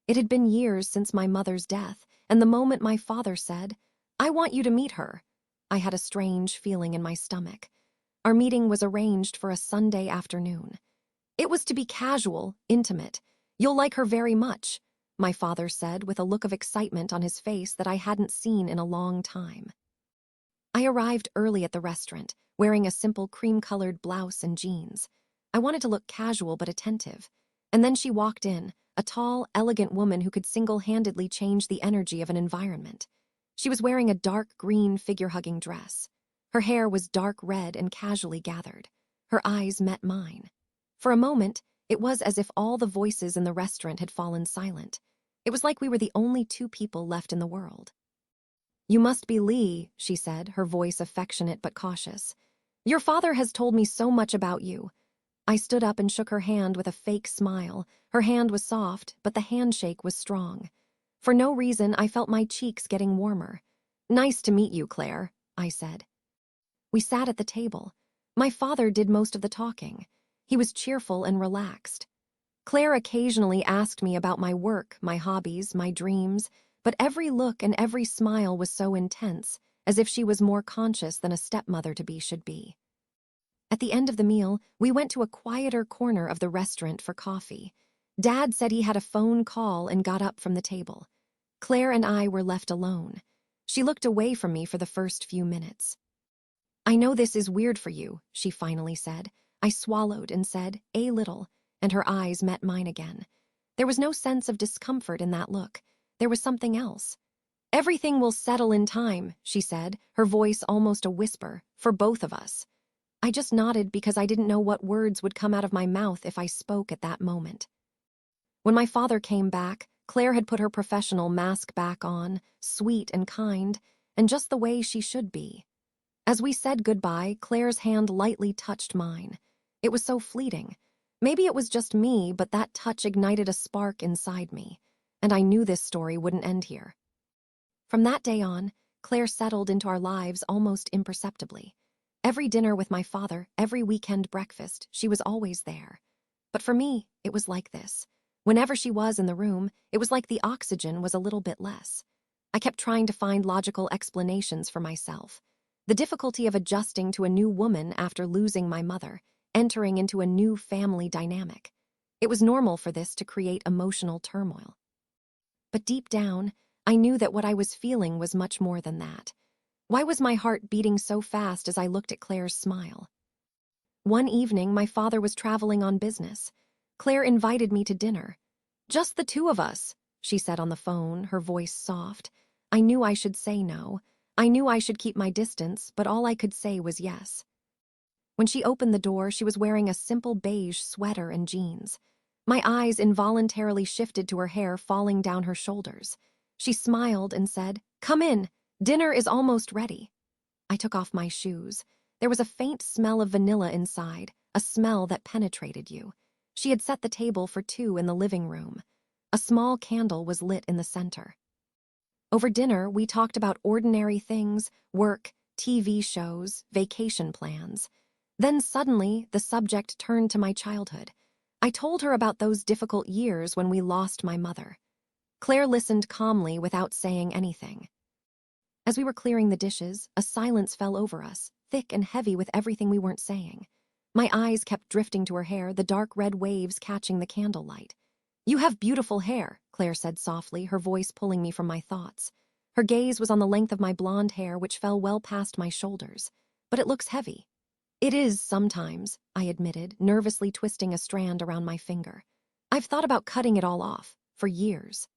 It had been years since my mother's death, and the moment my father said, "I want you to meet her," I had a strange feeling in my stomach. Our meeting was arranged for a Sunday afternoon. It was to be casual, intimate. "You'll like her very much," my father said with a look of excitement on his face that I hadn't seen in a long time. I arrived early at the restaurant, wearing a simple cream-colored blouse and jeans. I wanted to look casual but attentive. And then she walked in, a tall, elegant woman who could single-handedly change the energy of an environment. She was wearing a dark green figure-hugging dress. Her hair was dark red and casually gathered. Her eyes met mine. For a moment, it was as if all the voices in the restaurant had fallen silent. It was like we were the only two people left in the world. "You must be Lee," she said, her voice affectionate but cautious. "Your father has told me so much about you." I stood up and shook her hand with a fake smile. Her hand was soft, but the handshake was strong. For no reason, I felt my cheeks getting warmer. "Nice to meet you, Claire," I said. We sat at the table. My father did most of the talking. He was cheerful and relaxed. Claire occasionally asked me about my work, my hobbies, my dreams, but every look and every smile was so intense, as if she was more conscious than a stepmother-to-be should be. At the end of the meal, we went to a quieter corner of the restaurant for coffee. Dad said he had a phone call and got up from the table. Claire and I were left alone. She looked away from me for the first few minutes. "I know this is weird for you," she finally said. I swallowed and said, "A little," and her eyes met mine again. There was no sense of discomfort in that look. There was something else. "Everything will settle in time," she said, her voice almost a whisper, "for both of us." I just nodded because I didn't know what words would come out of my mouth if I spoke at that moment. When my father came back, Claire had put her professional mask back on, sweet and kind, and just the way she should be. As we said goodbye, Claire's hand lightly touched mine. It was so fleeting. Maybe it was just me, but that touch ignited a spark inside me, and I knew this story wouldn't end here. From that day on, Claire settled into our lives almost imperceptibly. Every dinner with my father, every weekend breakfast, she was always there. But for me, it was like this. Whenever she was in the room, it was like the oxygen was a little bit less. I kept trying to find logical explanations for myself. The difficulty of adjusting to a new woman after losing my mother, entering into a new family dynamic. It was normal for this to create emotional turmoil. But deep down, I knew that what I was feeling was much more than that. Why was my heart beating so fast as I looked at Claire's smile? One evening, my father was traveling on business. Claire invited me to dinner. "Just the two of us," she said on the phone, her voice soft. I knew I should say no. I knew I should keep my distance, but all I could say was yes. When she opened the door, she was wearing a simple beige sweater and jeans. My eyes involuntarily shifted to her hair falling down her shoulders. She smiled and said, "Come in. Dinner is almost ready." I took off my shoes. There was a faint smell of vanilla inside, a smell that penetrated you. She had set the table for two in the living room. A small candle was lit in the center. Over dinner, we talked about ordinary things, work, TV shows, vacation plans. Then suddenly, the subject turned to my childhood. I told her about those difficult years when we lost my mother. Claire listened calmly without saying anything. As we were clearing the dishes, a silence fell over us, thick and heavy with everything we weren't saying. My eyes kept drifting to her hair, the dark red waves catching the candlelight. "You have beautiful hair," Claire said softly, her voice pulling me from my thoughts. Her gaze was on the length of my blonde hair, which fell well past my shoulders. "But it looks heavy." "It is sometimes," I admitted, nervously twisting a strand around my finger. "I've thought about cutting it all off, for years."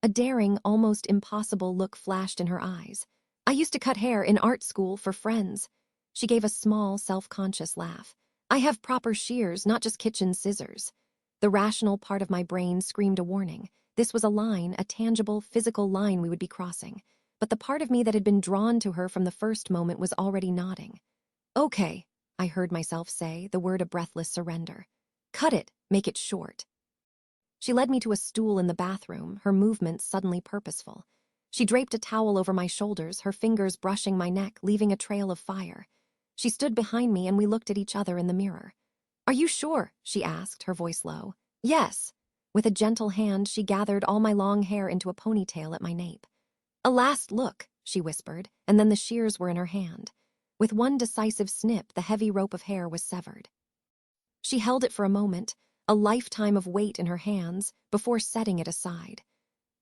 A daring, almost impossible look flashed in her eyes. "I used to cut hair in art school for friends." She gave a small, self-conscious laugh. "I have proper shears, not just kitchen scissors." The rational part of my brain screamed a warning. This was a line, a tangible, physical line we would be crossing. But the part of me that had been drawn to her from the first moment was already nodding. "Okay," I heard myself say, the word a breathless surrender. "Cut it, make it short." She led me to a stool in the bathroom, her movements suddenly purposeful. She draped a towel over my shoulders, her fingers brushing my neck, leaving a trail of fire. She stood behind me and we looked at each other in the mirror. "Are you sure?" she asked, her voice low. "Yes." With a gentle hand, she gathered all my long hair into a ponytail at my nape. "A last look," she whispered, and then the shears were in her hand. With one decisive snip, the heavy rope of hair was severed. She held it for a moment, a lifetime of weight in her hands, before setting it aside.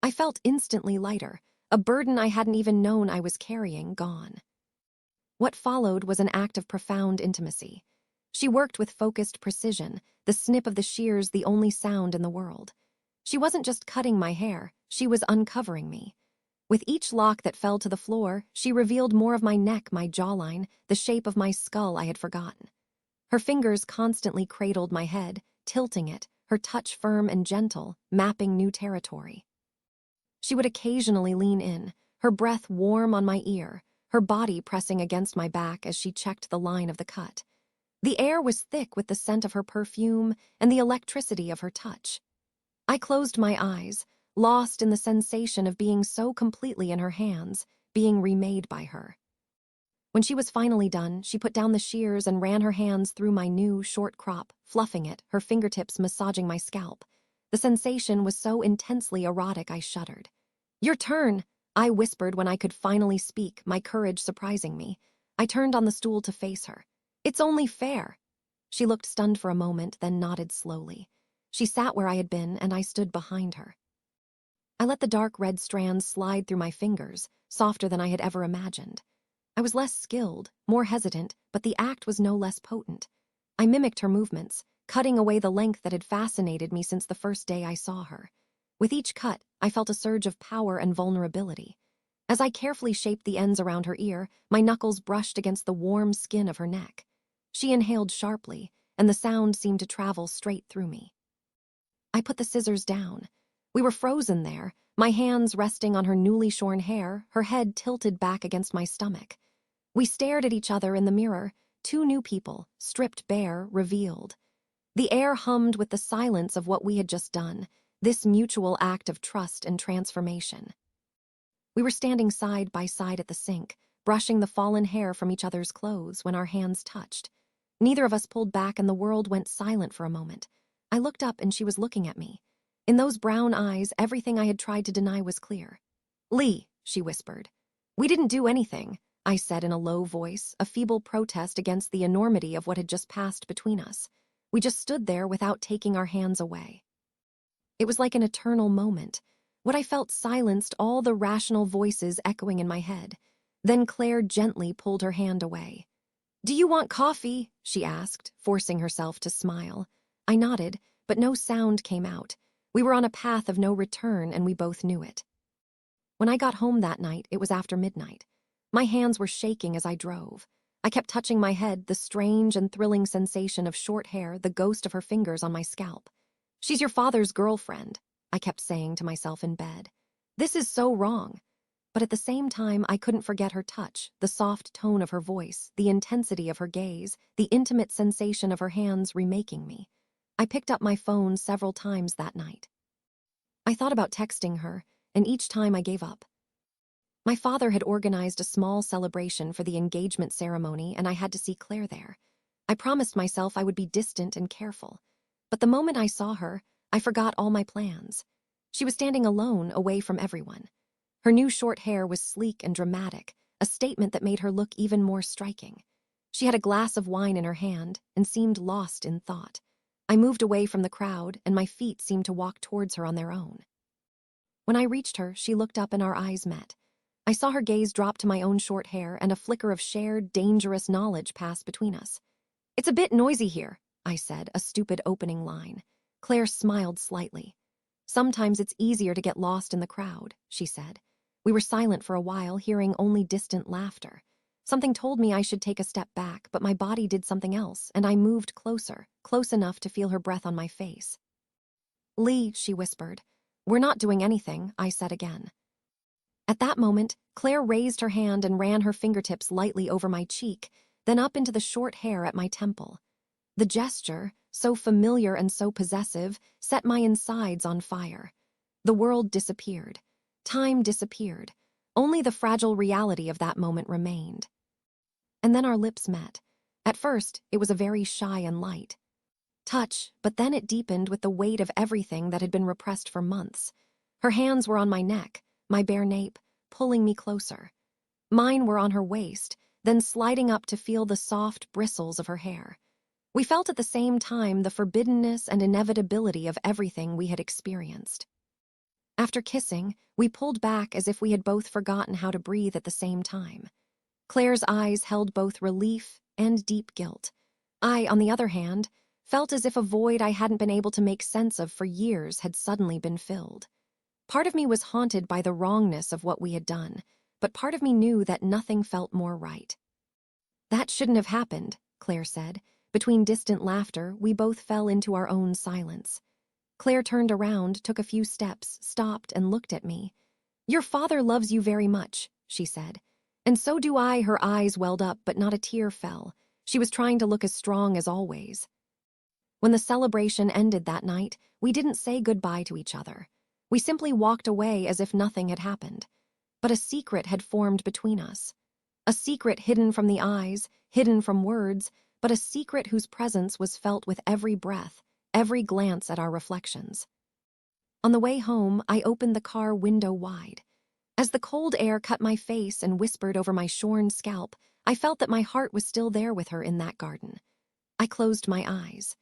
I felt instantly lighter, a burden I hadn't even known I was carrying gone. What followed was an act of profound intimacy. She worked with focused precision, the snip of the shears the only sound in the world. She wasn't just cutting my hair, she was uncovering me. With each lock that fell to the floor, she revealed more of my neck, my jawline, the shape of my skull I had forgotten. Her fingers constantly cradled my head, tilting it, her touch firm and gentle, mapping new territory. She would occasionally lean in, her breath warm on my ear, her body pressing against my back as she checked the line of the cut. The air was thick with the scent of her perfume and the electricity of her touch. I closed my eyes, lost in the sensation of being so completely in her hands, being remade by her. When she was finally done, she put down the shears and ran her hands through my new, short crop, fluffing it, her fingertips massaging my scalp. The sensation was so intensely erotic I shuddered. "Your turn," I whispered when I could finally speak, my courage surprising me. I turned on the stool to face her. "It's only fair." She looked stunned for a moment, then nodded slowly. She sat where I had been, and I stood behind her. I let the dark red strands slide through my fingers, softer than I had ever imagined. I was less skilled, more hesitant, but the act was no less potent. I mimicked her movements, cutting away the length that had fascinated me since the first day I saw her. With each cut, I felt a surge of power and vulnerability. As I carefully shaped the ends around her ear, my knuckles brushed against the warm skin of her neck. She inhaled sharply, and the sound seemed to travel straight through me. I put the scissors down. We were frozen there, my hands resting on her newly shorn hair, her head tilted back against my stomach. We stared at each other in the mirror, two new people, stripped bare, revealed. The air hummed with the silence of what we had just done, this mutual act of trust and transformation. We were standing side by side at the sink, brushing the fallen hair from each other's clothes when our hands touched. Neither of us pulled back and the world went silent for a moment. I looked up and she was looking at me. In those brown eyes, everything I had tried to deny was clear. "Lee," she whispered. "We didn't do anything," I said in a low voice, a feeble protest against the enormity of what had just passed between us. We just stood there without taking our hands away. It was like an eternal moment. What I felt silenced all the rational voices echoing in my head. Then Claire gently pulled her hand away. "Do you want coffee?" she asked, forcing herself to smile. I nodded, but no sound came out. We were on a path of no return, and we both knew it. When I got home that night, it was after midnight. My hands were shaking as I drove. I kept touching my head, the strange and thrilling sensation of short hair, the ghost of her fingers on my scalp. "She's your father's girlfriend," I kept saying to myself in bed. "This is so wrong." But at the same time, I couldn't forget her touch, the soft tone of her voice, the intensity of her gaze, the intimate sensation of her hands remaking me. I picked up my phone several times that night. I thought about texting her, and each time I gave up. My father had organized a small celebration for the engagement ceremony, and I had to see Claire there. I promised myself I would be distant and careful. But the moment I saw her, I forgot all my plans. She was standing alone, away from everyone. Her new short hair was sleek and dramatic, a statement that made her look even more striking. She had a glass of wine in her hand and seemed lost in thought. I moved away from the crowd, and my feet seemed to walk towards her on their own. When I reached her, she looked up and our eyes met. I saw her gaze drop to my own short hair, and a flicker of shared, dangerous knowledge passed between us. "It's a bit noisy here," I said, a stupid opening line. Claire smiled slightly. "Sometimes it's easier to get lost in the crowd," she said. We were silent for a while, hearing only distant laughter. Something told me I should take a step back, but my body did something else, and I moved closer, close enough to feel her breath on my face. "Lee," she whispered. "We're not doing anything," I said again. At that moment, Claire raised her hand and ran her fingertips lightly over my cheek, then up into the short hair at my temple. The gesture, so familiar and so possessive, set my insides on fire. The world disappeared. Time disappeared. Only the fragile reality of that moment remained. And then our lips met. At first, it was a very shy and light. touch, but then it deepened with the weight of everything that had been repressed for months. Her hands were on my neck, my bare nape, pulling me closer. Mine were on her waist, then sliding up to feel the soft bristles of her hair. We felt at the same time the forbiddenness and inevitability of everything we had experienced. After kissing, we pulled back as if we had both forgotten how to breathe at the same time. Claire's eyes held both relief and deep guilt. I, on the other hand, felt as if a void I hadn't been able to make sense of for years had suddenly been filled. Part of me was haunted by the wrongness of what we had done, but part of me knew that nothing felt more right. "That shouldn't have happened," Claire said. Between distant laughter, we both fell into our own silence. Claire turned around, took a few steps, stopped, and looked at me. "Your father loves you very much," she said. "And so do I." Her eyes welled up, but not a tear fell. She was trying to look as strong as always. When the celebration ended that night, we didn't say goodbye to each other. We simply walked away as if nothing had happened. But a secret had formed between us. A secret hidden from the eyes, hidden from words, but a secret whose presence was felt with every breath, every glance at our reflections. On the way home, I opened the car window wide. As the cold air cut my face and whispered over my shorn scalp, I felt that my heart was still there with her in that garden. I closed my eyes.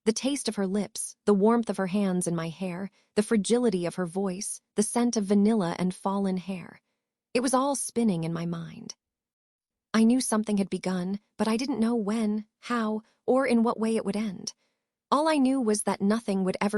The taste of her lips, the warmth of her hands in my hair, the fragility of her voice, the scent of vanilla and fallen hair. It was all spinning in my mind. I knew something had begun, but I didn't know when, how, or in what way it would end. All I knew was that nothing would ever be